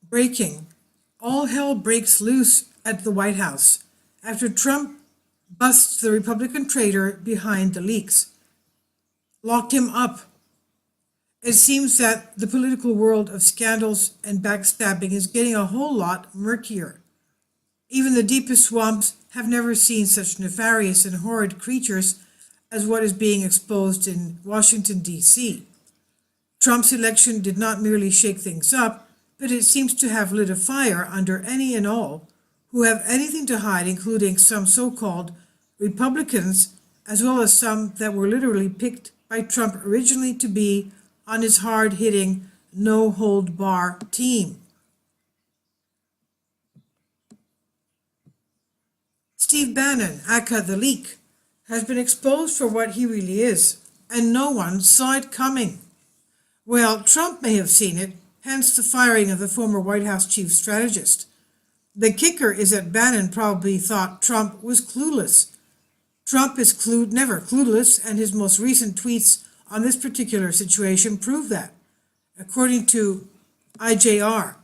Breaking. All hell breaks loose at the White House after Trump busts the Republican traitor behind the leaks. Locked him up. It seems that the political world of scandals and backstabbing is getting a whole lot murkier. Even the deepest swamps have never seen such nefarious and horrid creatures as what is being exposed in Washington, D.C. Trump's election did not merely shake things up, but it seems to have lit a fire under any and all who have anything to hide, including some so-called Republicans, as well as some that were literally picked by Trump originally to be on his hard-hitting, no-hold-bar team. Steve Bannon, aka the leak, has been exposed for what he really is, and no one saw it coming. Well, Trump may have seen it, hence the firing of the former White House chief strategist. The kicker is that Bannon probably thought Trump was clueless. Trump is never clueless, and his most recent tweets on this particular situation prove that. According to IJR,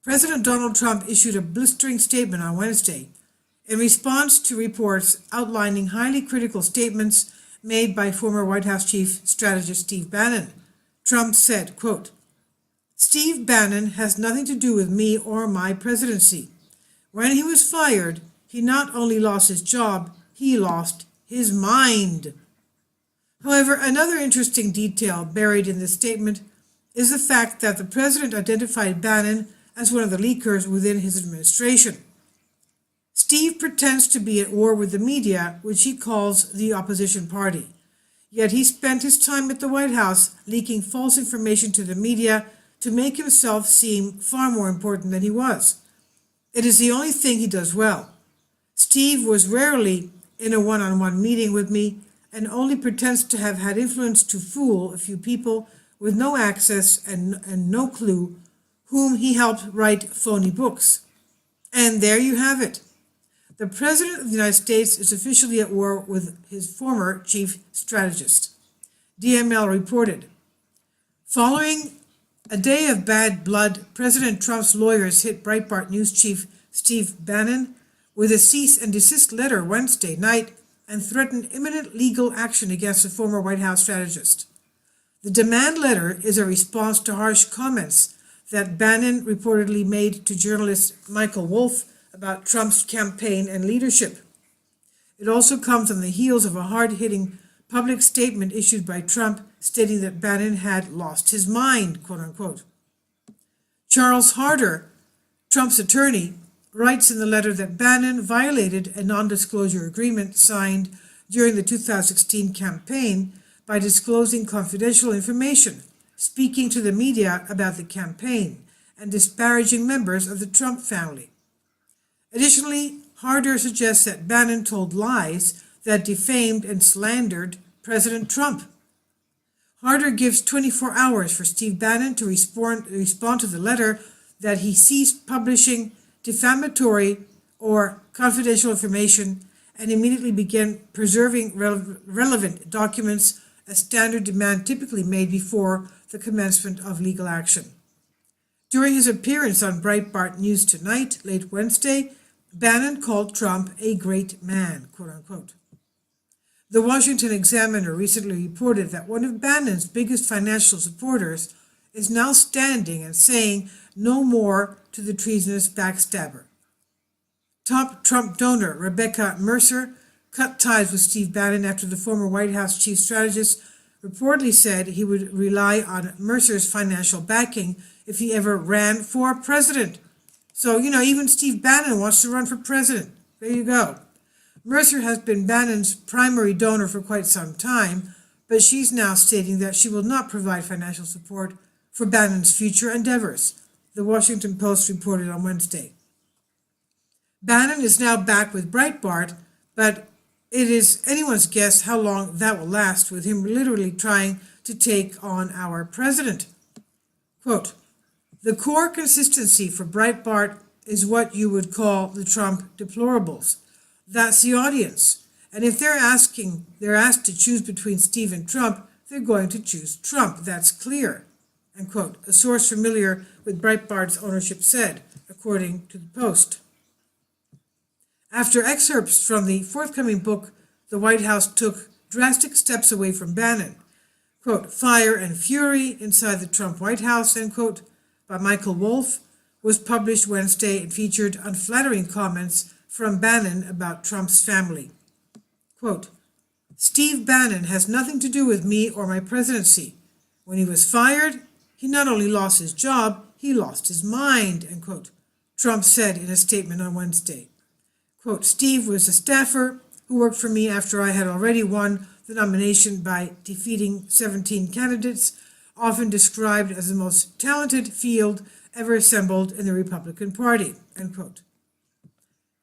President Donald Trump issued a blistering statement on Wednesday in response to reports outlining highly critical statements made by former White House chief strategist Steve Bannon. Trump said, quote, "Steve Bannon has nothing to do with me or my presidency. When he was fired, he not only lost his job, he lost his mind." However, another interesting detail buried in this statement is the fact that the president identified Bannon as one of the leakers within his administration. Steve pretends to be at war with the media, which he calls the opposition party. Yet he spent his time at the White House leaking false information to the media to make himself seem far more important than he was. It is the only thing he does well. Steve was rarely in a one-on-one meeting with me and only pretends to have had influence to fool a few people with no access and no clue, whom he helped write phony books. And there you have it. The President of the United States is officially at war with his former chief strategist. DML reported, following a day of bad blood, President Trump's lawyers hit Breitbart News chief Steve Bannon with a cease and desist letter Wednesday night and threatened imminent legal action against the former White House strategist. The demand letter is a response to harsh comments that Bannon reportedly made to journalist Michael Wolff about Trump's campaign and leadership. It also comes on the heels of a hard-hitting public statement issued by Trump stating that Bannon had lost his mind, quote-unquote. Charles Harder, Trump's attorney, writes in the letter that Bannon violated a non-disclosure agreement signed during the 2016 campaign by disclosing confidential information, speaking to the media about the campaign, and disparaging members of the Trump family. Additionally, Harder suggests that Bannon told lies that defamed and slandered President Trump. Harder gives 24 hours for Steve Bannon to respond to the letter that he ceased publishing defamatory or confidential information and immediately began preserving relevant documents, a standard demand typically made before the commencement of legal action. During his appearance on Breitbart News Tonight, late Wednesday, Bannon called Trump a great man, quote-unquote. The Washington Examiner recently reported that one of Bannon's biggest financial supporters is now standing and saying no more to the treasonous backstabber. Top Trump donor Rebecca Mercer cut ties with Steve Bannon after the former White House chief strategist reportedly said he would rely on Mercer's financial backing if he ever ran for president. So, even Steve Bannon wants to run for president. There you go. Mercer has been Bannon's primary donor for quite some time, but she's now stating that she will not provide financial support for Bannon's future endeavors, the Washington Post reported on Wednesday. Bannon is now back with Breitbart, but it is anyone's guess how long that will last, with him literally trying to take on our president. Quote, "The core consistency for Breitbart is what you would call the Trump deplorables. That's the audience. And if they're asked to choose between Steve and Trump, they're going to choose Trump. That's clear," end quote. A source familiar with with Breitbart's ownership said, according to the Post. After excerpts from the forthcoming book, the White House took drastic steps away from Bannon. Quote, Fire and Fury Inside the Trump White House, end quote, by Michael Wolff, was published Wednesday and featured unflattering comments from Bannon about Trump's family. Quote, Steve Bannon has nothing to do with me or my presidency. When he was fired, he not only lost his job, he lost his mind, end quote, Trump said in a statement on Wednesday. Quote, Steve was a staffer who worked for me after I had already won the nomination by defeating 17 candidates, often described as the most talented field ever assembled in the Republican Party, end quote.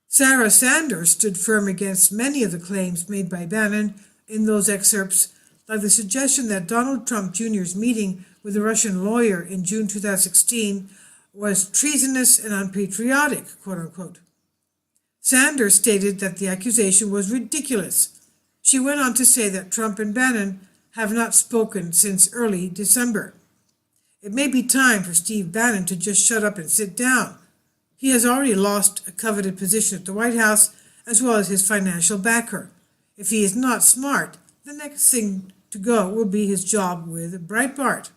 Sarah Sanders stood firm against many of the claims made by Bannon in those excerpts, like the suggestion that Donald Trump Jr.'s meeting with a Russian lawyer in June 2016 was treasonous and unpatriotic, quote unquote. Sanders stated that the accusation was ridiculous. She went on to say that Trump and Bannon have not spoken since early December. It may be time for Steve Bannon to just shut up and sit down. He has already lost a coveted position at the White House as well as his financial backer. If he is not smart, the next thing to go will be his job with Breitbart.